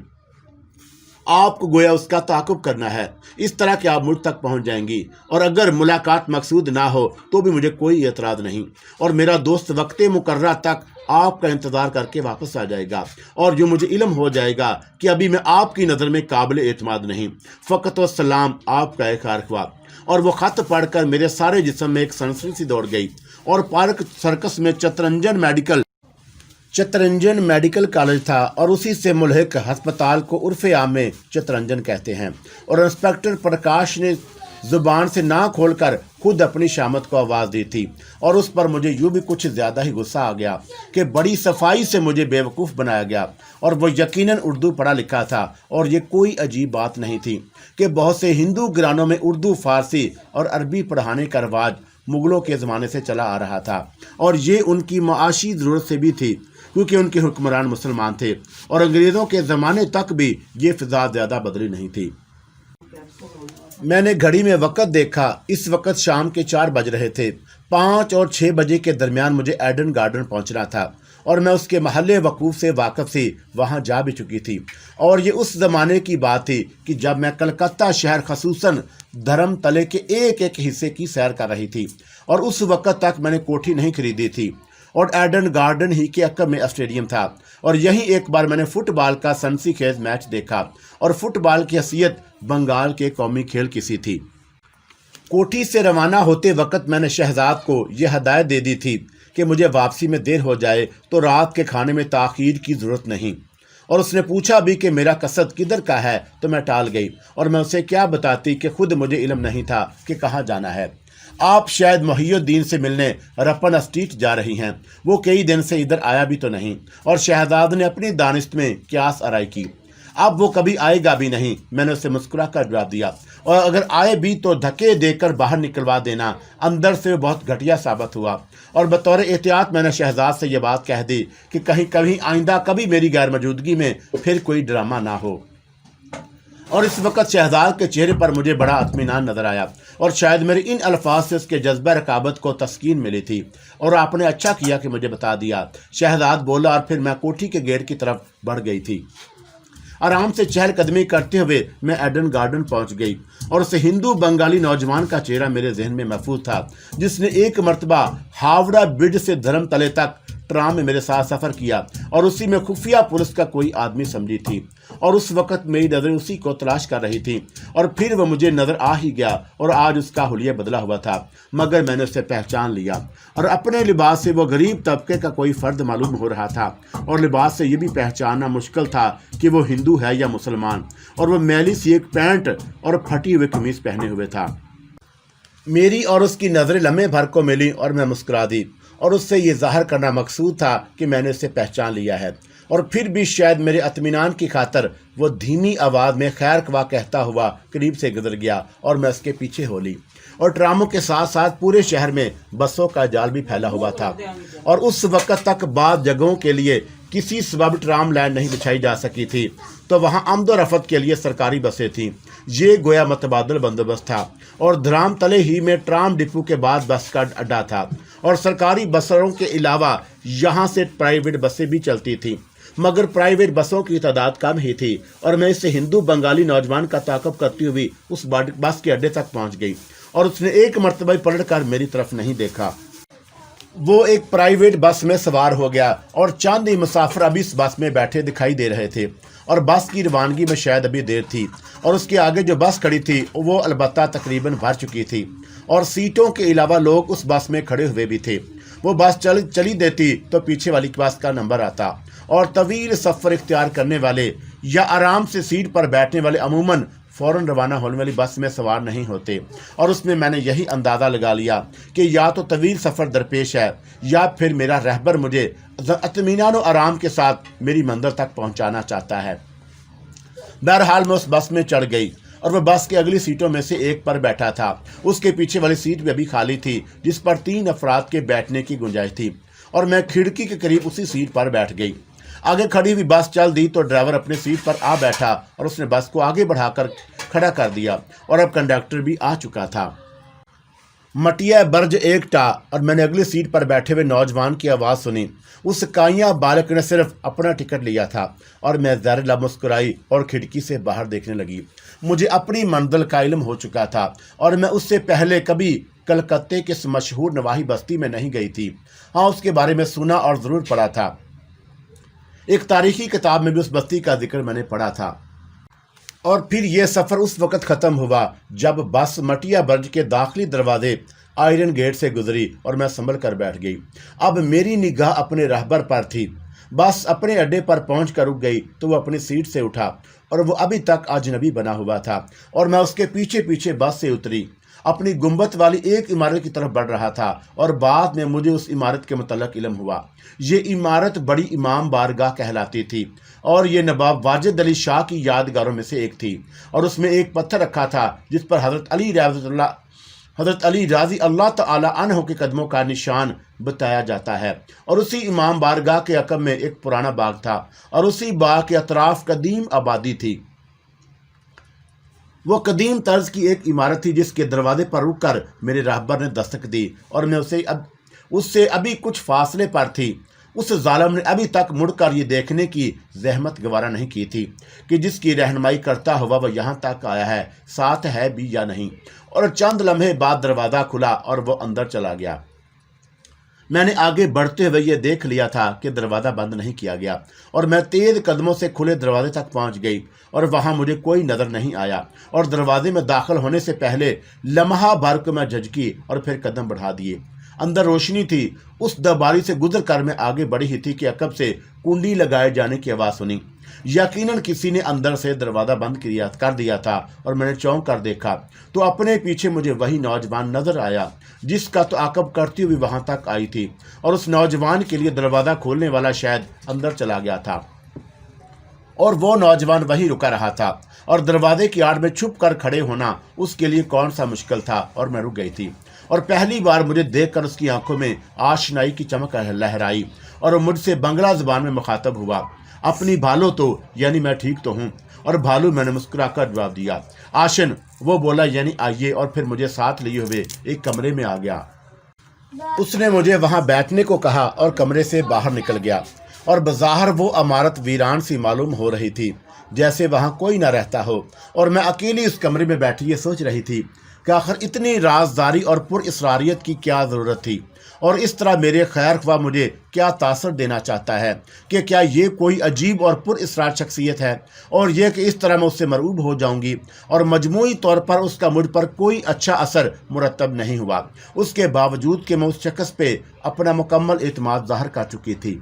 آپ کو گویا اس کا تعاقب کرنا ہے، اس طرح کہ آپ مجھ تک پہنچ جائیں گی. اور اگر ملاقات مقصود نہ ہو تو بھی مجھے کوئی اعتراض نہیں، اور میرا دوست وقت مقررہ تک آپ کا انتظار کر کے واپس آ جائے گا. اور جو مجھے علم ہو جائے گا کہ ابھی میں آپ کی نظر میں قابل اعتماد نہیں. فقط و سلام، آپ کا ایک خیر خواہ. اور وہ خط پڑھ کر میرے سارے جسم میں ایک سنسنی سی دوڑ گئی. اور پارک سرکس میں چترنجن میڈیکل کالج تھا، اور اسی سے ملحق ہسپتال کو عرف عام میں چترنجن کہتے ہیں. اور انسپیکٹر پرکاش نے زبان سے نہ کھول کر خود اپنی شامت کو آواز دی تھی، اور اس پر مجھے یوں بھی کچھ زیادہ ہی غصہ آ گیا کہ بڑی صفائی سے مجھے بیوقوف بنایا گیا. اور وہ یقیناً اردو پڑھا لکھا تھا، اور یہ کوئی عجیب بات نہیں تھی کہ بہت سے ہندو گرانوں میں اردو، فارسی اور عربی پڑھانے کا رواج مغلوں کے زمانے سے چلا آ رہا تھا، اور یہ ان کی معاشی ضرورت سے بھی تھی کیونکہ ان کے حکمران مسلمان تھے، اور انگریزوں کے زمانے تک بھی یہ فضا زیادہ بدلی نہیں تھی. میں نے گھڑی میں وقت دیکھا. اس وقت شام کے 4 بج رہے تھے. 5 اور 6 بجے کے درمیان مجھے ایڈن گارڈن پہنچنا تھا، اور میں اس کے محل وقوف سے واقف سی وہاں جا بھی چکی تھی. اور یہ اس زمانے کی بات تھی کہ جب میں کلکتہ شہر خصوصاً دھرم تلے کے ایک حصے کی سیر کر رہی تھی، اور اس وقت تک میں نے کوٹھی نہیں خریدی تھی، اور ایڈن گارڈن ہی کے عقب میں اسٹیڈیم تھا. اور یہی ایک بار میں نے فٹ بال کا سنسی خیز میچ دیکھا، اور فٹ بال کی حیثیت بنگال کے قومی کھیل کسی تھی. کوٹھی سے روانہ ہوتے وقت میں نے شہزاد کو یہ ہدایت دے دی تھی کہ مجھے واپسی میں دیر ہو جائے تو رات کے کھانے میں تاخیر کی ضرورت نہیں. اور اس نے پوچھا بھی کہ میرا قصد کدھر کا ہے تو میں ٹال گئی، اور میں اسے کیا بتاتی کہ خود مجھے علم نہیں تھا کہ کہاں جانا ہے. آپ شاید محی الدین سے ملنے رپن اسٹریٹ جا رہی ہیں، وہ کئی دن سے ادھر آیا بھی تو نہیں. اور شہزاد نے اپنی دانست میں قیاس آرائی کی. اب وہ کبھی آئے گا بھی نہیں۔ میں نے اسے مسکرا کر جواب دیا، اور اگر آئے بھی تو دھکے دے کر باہر نکلوا دینا۔ اندر سے وہ بہت گھٹیا ثابت ہوا، اور بطور احتیاط میں نے شہزاد سے یہ بات کہہ دی کہ کہیں آئندہ کبھی میری غیر موجودگی میں پھر کوئی ڈرامہ نہ ہو۔ اور اس وقت شہزاد کے چہرے پر مجھے بڑا اطمینان نظر آیا، اور شاید میرے ان الفاظ سے اس کے جذبہ رقابت کو تسکین ملی تھی، اور آپ نے اچھا کیا کہ مجھے بتا دیا، شہزاد بولا، اور پھر میں کوٹھی کے گیٹ کی طرف بڑھ گئی تھی۔ آرام سے چہل قدمی کرتے ہوئے میں ایڈن گارڈن پہنچ گئی، اور اسے ہندو بنگالی نوجوان کا چہرہ میرے ذہن میں محفوظ تھا، جس نے ایک مرتبہ ہاوڑا برج سے دھرم تلے تک ٹرام میں میرے ساتھ سفر کیا، اور اسی میں خفیہ پولیس کا کوئی آدمی سمجھی تھی، اور اس وقت میری نظریں اسی کو تلاش کر رہی تھی، اور پھر وہ مجھے نظر آ ہی گیا، اور آج اس کا حلیہ بدلا ہوا تھا، مگر میں نے اسے پہچان لیا، اور اپنے لباس سے وہ غریب طبقے کا کوئی فرد معلوم ہو رہا تھا، اور لباس سے یہ بھی پہچاننا مشکل تھا کہ وہ ہندو ہے یا مسلمان، اور وہ میلی سی ایک پینٹ اور پھٹی ہوئی قمیض پہنے ہوئے تھا۔ میری اور اس کی نظریں لمحے بھر کو ملی، اور میں مسکرا دی، اور اس سے یہ ظاہر کرنا مقصود تھا کہ میں نے اسے پہچان لیا ہے، اور پھر بھی شاید میرے اطمینان کی خاطر وہ دھیمی آواز میں خیر خواہ کہتا ہوا قریب سے گزر گیا، اور میں اس کے پیچھے ہو لی، اور ٹراموں کے ساتھ ساتھ پورے شہر میں بسوں کا جال بھی پھیلا ہوا تھا، اور اس وقت تک بعض جگہوں کے لیے کسی سبب ٹرام لائن نہیں بچھائی جا سکی تھی، تو وہاں آمد و رفت کے لیے سرکاری بسیں تھیں۔ یہ گویا متبادل بندوبست تھا، اور دھرام تلے ہی میں ٹرام ڈپو کے بعد بس کا اڈا تھا، اور سرکاری بسوں کے علاوہ یہاں سے پرائیویٹ بسیں بھی چلتی تھیں، مگر پرائیویٹ بسوں کی تعداد کم ہی تھی، اور میں اس ہندو بنگالی نوجوان کا تعاقب کرتی ہوئی اس بس کے اڈے تک پہنچ گئی، اور اس نے ایک مرتبہ پلٹ کر میری طرف نہیں دیکھا۔ وہ ایک پرائیویٹ بس میں سوار ہو گیا، اور چند ہی مسافر ابھی اس بس میں بیٹھے دکھائی دے رہے تھے، اور بس کی روانگی میں شاید ابھی دیر تھی، اور اس کے آگے جو بس کھڑی تھی وہ البتہ تقریباً بھر چکی تھی، اور سیٹوں کے علاوہ لوگ اس بس میں کھڑے ہوئے بھی تھے۔ وہ بس چلی دیتی تو پیچھے والی بس کا نمبر آتا، اور طویل سفر اختیار کرنے والے یا آرام سے سیٹ پر بیٹھنے والے عموماً فوراً روانہ ہونے والی بس میں سوار نہیں ہوتے، اور اس میں نے یہی اندازہ لگا لیا کہ یا تو طویل سفر درپیش ہے، یا پھر میرا رہبر مجھے اطمینان و آرام کے ساتھ میری منزل تک پہنچانا چاہتا ہے۔ بہرحال میں اس بس میں چڑھ گئی، اور وہ بس کی اگلی سیٹوں میں سے ایک پر بیٹھا تھا۔ اس کے پیچھے والی سیٹ بھی ابھی خالی تھی، جس پر 3 افراد کے بیٹھنے کی گنجائش تھی، اور میں کھڑکی کے قریب اسی سیٹ پر بیٹھ گئی۔ آگے کھڑی ہوئی بس چل دی تو ڈرائیور اپنے سیٹ پر آ بیٹھا، اور اس نے بس کو آگے بڑھا کر کھڑا کر دیا، اور اب کنڈکٹر بھی آ چکا تھا۔ مٹیا برج ایک ٹا، اور میں نے اگلی سیٹ پر بیٹھے ہوئے نوجوان کی آواز سنی۔ اس کائیاں بالک نے صرف اپنا ٹکٹ لیا تھا، اور میں زہر لب مسکرائی اور کھڑکی سے باہر دیکھنے لگی۔ مجھے اپنی منزل کا علم ہو چکا تھا، اور میں اس سے پہلے کبھی کلکتے کے اس مشہور نواحی بستی میں نہیں گئی تھی۔ ہاں، اس کے بارے میں سنا اور ضرور پڑھا تھا، ایک تاریخی کتاب میں بھی اس بستی کا ذکر میں نے پڑھا تھا۔ اور پھر یہ سفر اس وقت ختم ہوا جب بس مٹیا برج کے داخلی دروازے آئرن گیٹ سے گزری، اور میں سنبھل کر بیٹھ گئی۔ اب میری نگاہ اپنے رہبر پر تھی۔ بس اپنے اڈے پر پہنچ کر رک گئی تو وہ اپنی سیٹ سے اٹھا، اور وہ ابھی تک اجنبی بنا ہوا تھا، اور میں اس کے پیچھے پیچھے بس سے اتری۔ اپنی گنبد والی ایک عمارت کی طرف بڑھ رہا تھا، اور بعد میں مجھے اس عمارت کے متعلق علم ہوا۔ یہ عمارت بڑی امام بارگاہ کہلاتی تھی، اور یہ نواب واجد علی شاہ کی یادگاروں میں سے ایک تھی، اور اس میں ایک پتھر رکھا تھا جس پر حضرت علی رضی اللہ تعالی عنہ کے قدموں کا نشان بتایا جاتا ہے، اور اسی امام بارگاہ کے عقب میں ایک پرانا باغ تھا، اور اسی باغ کے اطراف قدیم آبادی تھی۔ وہ قدیم طرز کی ایک عمارت تھی جس کے دروازے پر رک کر میرے راہبر نے دستک دی، اور میں اس سے ابھی کچھ فاصلے پر تھی۔ اس ظالم نے ابھی تک مڑ کر یہ دیکھنے کی زحمت گوارا نہیں کی تھی کہ جس کی رہنمائی کرتا ہوا وہ یہاں تک آیا ہے ساتھ ہے بھی یا نہیں، اور چند لمحے بعد دروازہ کھلا اور وہ اندر چلا گیا۔ میں نے آگے بڑھتے ہوئے یہ دیکھ لیا تھا کہ دروازہ بند نہیں کیا گیا، اور میں تیز قدموں سے کھلے دروازے تک پہنچ گئی، اور وہاں مجھے کوئی نظر نہیں آیا، اور دروازے میں داخل ہونے سے پہلے لمحہ بھر کو میں جھجکی اور پھر قدم بڑھا دیے۔ اندر روشنی تھی۔ اس درباری سے گزر کر میں آگے بڑھی ہی تھی کہ عقب سے کنڈی لگائے جانے کی آواز سنی۔ یقیناً کسی نے اندر سے دروازہ بند کر دیا تھا، اور میں نے چونک کر دیکھا تو اپنے پیچھے مجھے وہی نوجوان نظر آیا جس کا تعاقب کرتی ہوئی وہاں تک آئی تھی، اور اس نوجوان کے لیے دروازہ کھولنے والا شاید اندر چلا گیا تھا، اور وہ نوجوان وہیں رکا رہا تھا اور دروازے کی آڑ میں چھپ کر کھڑے ہونا اس کے لیے کون سا مشکل تھا، اور میں رک گئی تھی اور پہلی بار مجھے دیکھ کر اس کی آنکھوں میں آشنائی کی چمک لہرائی اور وہ مجھ سے بنگلہ زبان میں مخاطب ہوا، اپنی بھالو تو، یعنی میں ٹھیک تو ہوں؟ اور بھالو، میں نے مسکرا کر جواب دیا۔ آشن، وہ بولا، یعنی آئیے، اور پھر مجھے ساتھ لیے ہوئے ایک کمرے میں آ گیا۔ اس نے مجھے وہاں بیٹھنے کو کہا اور کمرے سے باہر نکل گیا، اور بظاہر وہ عمارت ویران سی معلوم ہو رہی تھی، جیسے وہاں کوئی نہ رہتا ہو، اور میں اکیلی اس کمرے میں بیٹھی یہ سوچ رہی تھی کہ آخر اتنی رازداری اور پر اسراریت کی کیا ضرورت تھی، اور اس طرح میرے خیر خواہ مجھے کیا تاثر دینا چاہتا ہے کہ کیا یہ کوئی عجیب اور پر اسرار شخصیت ہے، اور یہ کہ اس طرح میں اس سے مرعوب ہو جاؤں گی، اور مجموعی طور پر اس کا مجھ پر کوئی اچھا اثر مرتب نہیں ہوا، اس کے باوجود کہ میں اس شخص پہ اپنا مکمل اعتماد ظاہر کر چکی تھی۔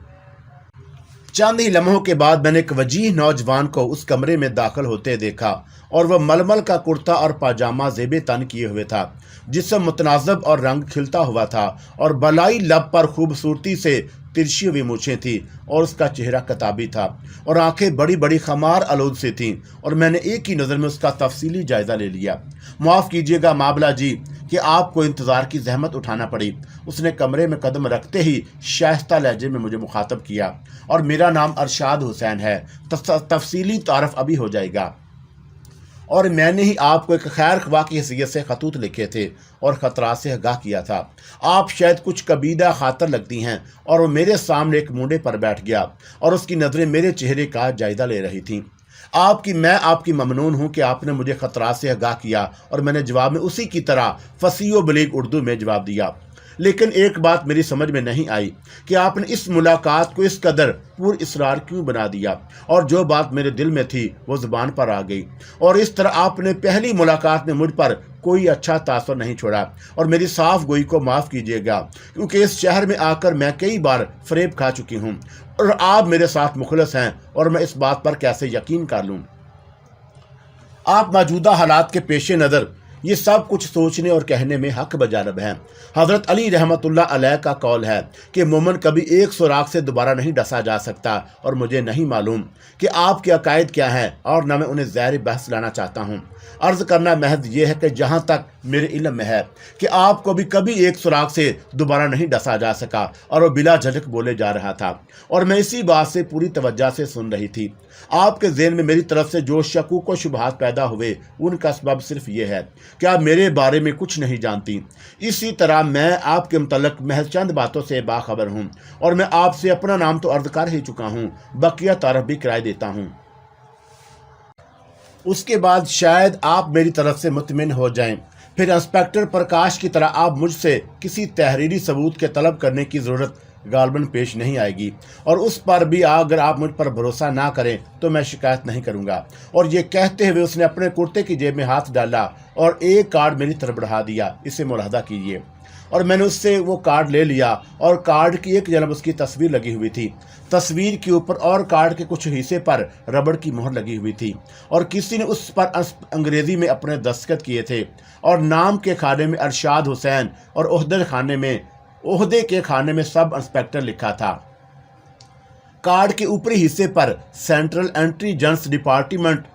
چند ہی لمحوں کے بعد میں نے ایک وجیح نوجوان کو اس کمرے میں داخل ہوتے دیکھا، اور وہ ململ کا کرتا اور پاجامہ زیب تن کیے ہوئے تھا، جسم متناسب اور رنگ کھلتا ہوا تھا، اور بلائی لب پر خوبصورتی سے ترچھی ہوئی مونچھیں تھیں، اور اس کا چہرہ کتابی تھا، اور آنکھیں بڑی بڑی خمار آلود سے تھیں، اور میں نے ایک ہی نظر میں اس کا تفصیلی جائزہ لے لیا۔ معاف کیجیے گا مابلہ جی کہ آپ کو انتظار کی زحمت اٹھانا پڑی، اس نے کمرے میں قدم رکھتے ہی شائستہ لہجے میں مجھے مخاطب کیا، اور میرا نام ارشاد حسین ہے، تفصیلی تعارف ابھی ہو جائے گا، اور میں نے ہی آپ کو ایک خیر خواہ کی حیثیت سے خطوط لکھے تھے اور خطرات سے آگاہ کیا تھا۔ آپ شاید کچھ کبیدہ خاطر لگتی ہیں، اور وہ میرے سامنے ایک مونڈے پر بیٹھ گیا، اور اس کی نظریں میرے چہرے کا جائزہ لے رہی تھیں۔ میں آپ کی ممنون ہوں کہ آپ نے مجھے خطرات سے آگاہ کیا، اور میں نے جواب میں اسی کی طرح فصیح و بلیغ اردو میں جواب دیا۔ لیکن ایک بات میری سمجھ میں نہیں آئی کہ آپ نے اس ملاقات کو اس قدر پر اسرار کیوں بنا دیا، اور جو بات میرے دل میں تھی وہ زبان پر آ گئی، اور اس طرح آپ نے پہلی ملاقات میں مجھ پر کوئی اچھا تاثر نہیں چھوڑا، اور میری صاف گوئی کو معاف کیجیے گا، کیونکہ اس شہر میں آ کر میں کئی بار فریب کھا چکی ہوں، اور آپ میرے ساتھ مخلص ہیں، اور میں اس بات پر کیسے یقین کر لوں؟ آپ موجودہ حالات کے پیش نظر یہ سب کچھ سوچنے اور کہنے میں حق بجانب ہیں۔ حضرت علی رحمۃ اللہ علیہ کا قول ہے کہ مومن کبھی ایک سوراخ سے دوبارہ نہیں ڈسا جا سکتا، اور مجھے نہیں معلوم کہ آپ کے عقائد کیا ہیں، اور نہ میں انہیں زیر بحث لانا چاہتا ہوں۔ عرض کرنا محض یہ ہے کہ جہاں تک میرے علم میں ہے کہ آپ کو بھی کبھی ایک سوراخ سے دوبارہ نہیں ڈسا جا سکا، اور وہ بلا جھجک بولے جا رہا تھا، اور میں اسی بات سے پوری توجہ سے سن رہی تھی۔ آپ کے ذہن میں میری طرف سے جو شکوک و شبہات پیدا ہوئے، ان کا سبب صرف یہ ہے کہ آپ میرے بارے میں کچھ نہیں جانتی۔ اسی طرح میں آپ کے متعلق محض چند باتوں سے باخبر ہوں، اور میں آپ سے اپنا نام تو عرض کر ہی چکا ہوں، بقیہ تعارف بھی کرائے دیتا ہوں۔ اس کے بعد شاید آپ میری طرف سے مطمئن ہو جائیں، پھر انسپکٹر پرکاش کی طرح آپ مجھ سے کسی تحریری ثبوت کے طلب کرنے کی ضرورت غالباً پیش نہیں آئے گی، اور اس پر بھی اگر آپ مجھ پر بھروسہ نہ کریں تو میں شکایت نہیں کروں گا۔ اور یہ کہتے ہوئے اس نے اپنے کرتے کی جیب میں ہاتھ ڈالا اور ایک کارڈ میری طرف بڑھا دیا، اسے ملاحظہ کیجیے۔ اور میں نے اس سے وہ کارڈ لے لیا، اور کارڈ کی ایک جانب اس کی تصویر لگی ہوئی تھی، تصویر کے اوپر اور کارڈ کے کچھ حصے پر ربڑ کی مہر لگی ہوئی تھی، اور کسی نے اس پر انگریزی میں اپنے دستخط کیے تھے، اور نام کے خانے میں ارشاد حسین اور عہدے کے خانے میں سب انسپکٹر لکھا تھا۔ کارڈ کے اوپری حصے پر سینٹرل انٹیلیجنس ڈپارٹمنٹ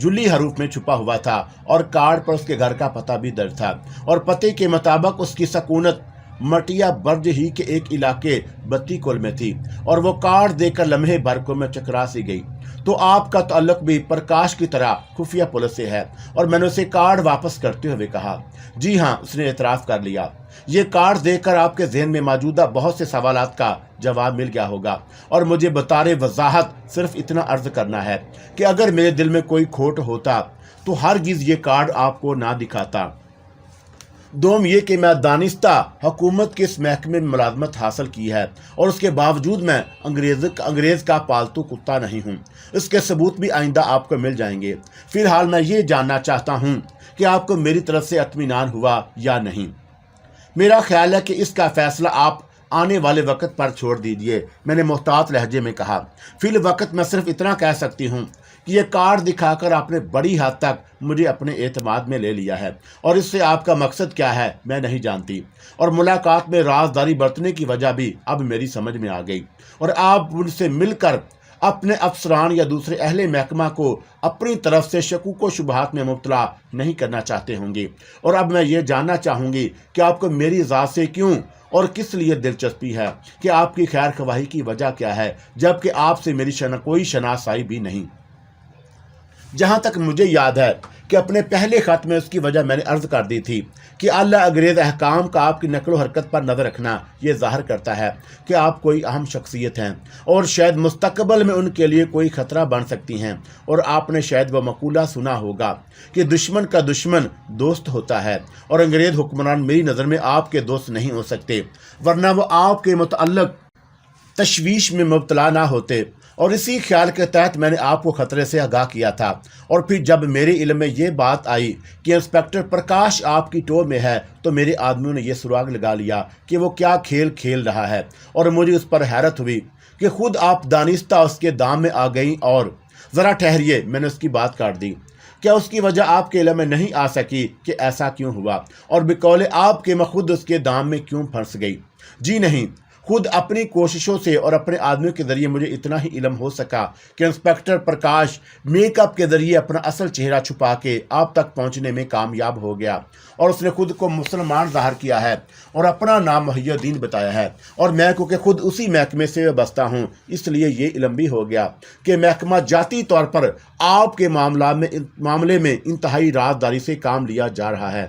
جلی حروف میں چھپا ہوا تھا، اور کارڈ پر اس کے گھر کا پتہ بھی درج تھا، اور پتے کے مطابق اس کی سکونت مٹیا برج ہی کے ایک علاقے بتی کل میں تھی، اور وہ کارڈ دے کر لمحے بھر کو میں چکرا سی گئی۔ تو آپ کا تعلق بھی پرکاش کی طرح خفیہ پولیس سے ہے؟ اور میں نے اسے کارڈ واپس کرتے ہوئے کہا۔ جی ہاں، اس نے اعتراف کر لیا۔ یہ کارڈ دیکھ کر آپ کے ذہن میں موجودہ بہت سے سوالات کا جواب مل گیا ہوگا، اور مجھے بطور وضاحت صرف اتنا عرض کرنا ہے کہ اگر میرے دل میں کوئی کھوٹ ہوتا تو ہرگز یہ کارڈ آپ کو نہ دکھاتا۔ دوم یہ کہ میں دانستہ حکومت کے اس محکمے میں ملازمت حاصل کی ہے، اور اس کے باوجود میں انگریز کا پالتو کتا نہیں ہوں۔ اس کے ثبوت بھی آئندہ آپ کو مل جائیں گے۔ فی الحال میں یہ جاننا چاہتا ہوں کہ آپ کو میری طرف سے اطمینان ہوا یا نہیں۔ میرا خیال ہے کہ اس کا فیصلہ آپ آنے والے وقت پر چھوڑ دیجئے، میں نے محتاط لہجے میں کہا۔ فی الوقت میں صرف اتنا کہہ سکتی ہوں کہ یہ کارڈ دکھا کر آپ نے بڑی حد تک مجھے اپنے اعتماد میں لے لیا ہے، اور اس سے آپ کا مقصد کیا ہے میں نہیں جانتی، اور ملاقات میں رازداری برتنے کی وجہ بھی اب میری سمجھ میں آ گئی، اور آپ مجھ سے مل کر اپنے افسران یا دوسرے اہل محکمہ کو اپنی طرف سے شکوک و شبہات میں مبتلا نہیں کرنا چاہتے ہوں گے، اور اب میں یہ جاننا چاہوں گی کہ آپ کو میری ذات سے کیوں اور کس لیے دلچسپی ہے، کہ آپ کی خیر خواہی کی وجہ کیا ہے، جبکہ آپ سے میری کوئی شناسائی بھی نہیں۔ جہاں تک مجھے یاد ہے کہ اپنے پہلے خط میں اس کی وجہ میں نے عرض کر دی تھی کہ اللہ انگریز احکام کا آپ کی نقل و حرکت پر نظر رکھنا یہ ظاہر کرتا ہے کہ آپ کوئی اہم شخصیت ہیں اور شاید مستقبل میں ان کے لیے کوئی خطرہ بن سکتی ہیں، اور آپ نے شاید وہ مقولہ سنا ہوگا کہ دشمن کا دشمن دوست ہوتا ہے، اور انگریز حکمران میری نظر میں آپ کے دوست نہیں ہو سکتے، ورنہ وہ آپ کے متعلق تشویش میں مبتلا نہ ہوتے، اور اسی خیال کے تحت میں نے آپ کو خطرے سے آگاہ کیا تھا۔ اور پھر جب میرے علم میں یہ بات آئی کہ انسپیکٹر پرکاش آپ کی ٹو میں ہے تو میرے آدمیوں نے یہ سراغ لگا لیا کہ وہ کیا کھیل کھیل رہا ہے، اور مجھے اس پر حیرت ہوئی کہ خود آپ دانستہ اس کے دام میں آ گئیں۔ اور ذرا ٹھہریے، میں نے اس کی بات کاٹ دی، کیا اس کی وجہ آپ کے علم میں نہیں آ سکی کہ ایسا کیوں ہوا، اور بقول آپ کے میں خود اس کے دام میں کیوں پھنس گئی؟ جی نہیں، خود اپنی کوششوں سے اور اپنے آدمیوں کے ذریعے مجھے اتنا ہی علم ہو سکا کہ انسپیکٹر پرکاش میک اپ کے ذریعے اپنا اصل چہرہ چھپا کے آپ تک پہنچنے میں کامیاب ہو گیا، اور اس نے خود کو مسلمان ظاہر کیا ہے اور اپنا نام محی الدین بتایا ہے، اور میں کیونکہ خود اسی محکمے سے وابستہ ہوں اس لیے یہ علم بھی ہو گیا کہ محکمہ ذاتی طور پر آپ کے معاملے میں انتہائی رازداری سے کام لیا جا رہا ہے۔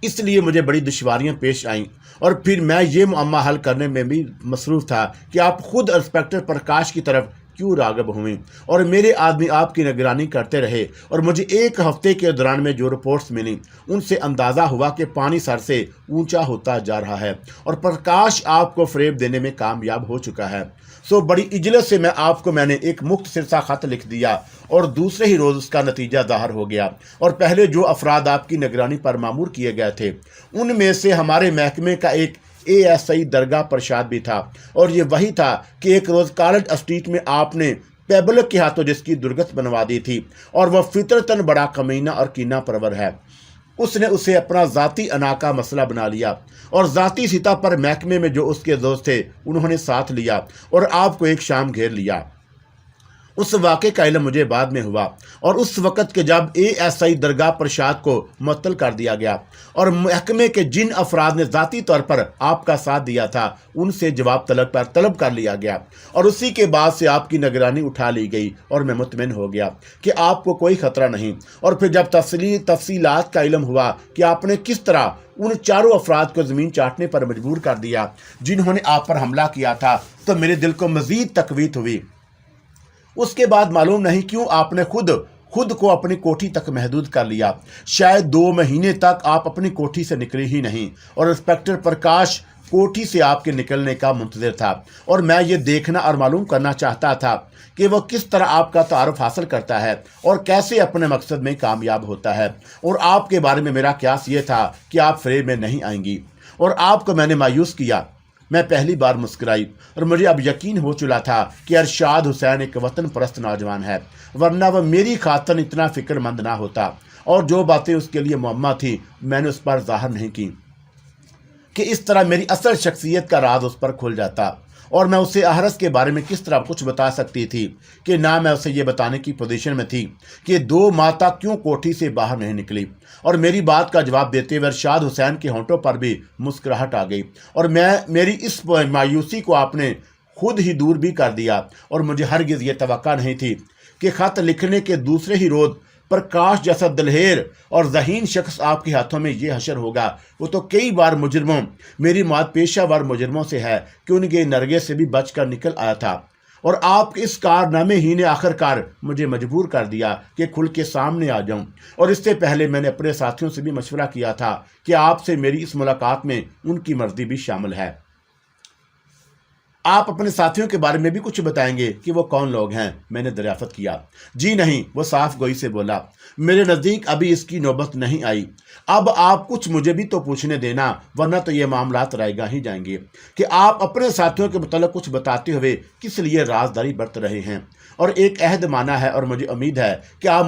اس لیے مجھے بڑی دشواریاں پیش آئیں، اور پھر میں یہ معمہ حل کرنے میں بھی مصروف تھا کہ آپ خود انسپیکٹر پرکاش کی طرف کیوں راغب ہوئیں، اور میرے آدمی آپ کی نگرانی کرتے رہے، اور مجھے ایک ہفتے کے دوران میں جو رپورٹس ملیں ان سے اندازہ ہوا کہ پانی سر سے اونچا ہوتا جا رہا ہے، اور پرکاش آپ کو فریب دینے میں کامیاب ہو چکا ہے۔ سو بڑی اجلت سے میں نے ایک مختصر سا خط لکھ دیا، اور دوسرے ہی روز اس کا نتیجہ ظاہر ہو گیا، اور پہلے جو افراد آپ کی نگرانی پر مامور کیے گئے تھے ان میں سے ہمارے محکمے کا ایک ASI درگاہ پرشاد بھی تھا، اور یہ وہی تھا کہ ایک روز کالج اسٹریٹ میں آپ نے پیبلک کے ہاتھوں جس کی درگت بنوا دی تھی، اور وہ فطرتاً بڑا کمینہ اور کینہ پرور ہے۔ اس نے اسے اپنا ذاتی انا کا مسئلہ بنا لیا، اور ذاتی سطح پر محکمے میں جو اس کے دوست تھے انہوں نے ساتھ لیا اور آپ کو ایک شام گھیر لیا۔ اس واقعے کا علم مجھے بعد میں ہوا، اور اس وقت کے جب ASI درگاہ پرشاد کو معطل کر دیا گیا، اور محکمے کے جن افراد نے ذاتی طور پر آپ کا ساتھ دیا تھا ان سے جواب طلب کر لیا گیا، اور اسی کے بعد سے آپ کی نگرانی اٹھا لی گئی، اور میں مطمئن ہو گیا کہ آپ کو کوئی خطرہ نہیں۔ اور پھر جب تفصیلات کا علم ہوا کہ آپ نے کس طرح ان چاروں افراد کو زمین چاٹنے پر مجبور کر دیا جنہوں نے آپ پر حملہ کیا تھا، تو میرے دل کو مزید تقویت ہوئی۔ اس کے بعد معلوم نہیں کیوں آپ نے خود کو اپنی کوٹھی تک محدود کر لیا۔ شاید 2 مہینے تک آپ اپنی کوٹھی سے نکلے ہی نہیں، اور انسپیکٹر پرکاش کوٹھی سے آپ کے نکلنے کا منتظر تھا، اور میں یہ دیکھنا اور معلوم کرنا چاہتا تھا کہ وہ کس طرح آپ کا تعارف حاصل کرتا ہے اور کیسے اپنے مقصد میں کامیاب ہوتا ہے، اور آپ کے بارے میں میرا قیاس یہ تھا کہ آپ فریب میں نہیں آئیں گی، اور آپ کو میں نے مایوس کیا۔ میں پہلی بار مسکرائی، اور مجھے اب یقین ہو چلا تھا کہ ارشاد حسین ایک وطن پرست نوجوان ہے، ورنہ وہ میری خاطر اتنا فکر مند نہ ہوتا، اور جو باتیں اس کے لیے معمہ تھی میں نے اس پر ظاہر نہیں کی کہ اس طرح میری اصل شخصیت کا راز اس پر کھل جاتا، اور میں اسے احرز کے بارے میں کس طرح کچھ بتا سکتی تھی کہ نہ میں اسے یہ بتانے کی پوزیشن میں تھی کہ 2 ماہ تک کیوں کوٹھی سے باہر نہیں نکلی۔ اور میری بات کا جواب دیتے ہوئے ارشاد حسین کے ہونٹوں پر بھی مسکراہٹ آ گئی، اور میری اس مایوسی کو آپ نے خود ہی دور بھی کر دیا، اور مجھے ہرگز یہ توقع نہیں تھی کہ خط لکھنے کے دوسرے ہی روز پرکاش جیسا دلہیر اور ذہین شخص آپ کے ہاتھوں میں یہ حشر ہوگا۔ وہ تو کئی بار مجرموں، میری مات پیشہ ور مجرموں سے ہے کہ ان کے نرگے سے بھی بچ کر نکل آیا تھا، اور آپ کے اس کارنامے ہی نے آخر کار مجھے مجبور کر دیا کہ کھل کے سامنے آ جاؤں۔ اور اس سے پہلے میں نے اپنے ساتھیوں سے بھی مشورہ کیا تھا کہ آپ سے میری اس ملاقات میں ان کی مرضی بھی شامل ہے۔ آپ اپنے ساتھیوں کے بارے میں بھی کچھ بتائیں گے کہ وہ کون لوگ ہیں؟ میں نے دریافت کیا۔ جی نہیں، وہ صاف گوئی سے بولا، میرے نزدیک ابھی اس کی نوبت نہیں آئی۔ اب آپ کچھ مجھے بھی تو پوچھنے دینا، ورنہ تو یہ معاملات رائے گاہ ہی جائیں گے کہ آپ اپنے ساتھیوں کے متعلق کچھ بتاتے ہوئے کس لیے رازداری برت رہے ہیں، اور ایک عہد مانا ہے، اور مجھے امید ہے کہ آپ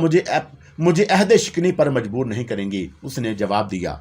مجھے عہد شکنی پر مجبور نہیں کریں گی۔ اس نے جواب دیا۔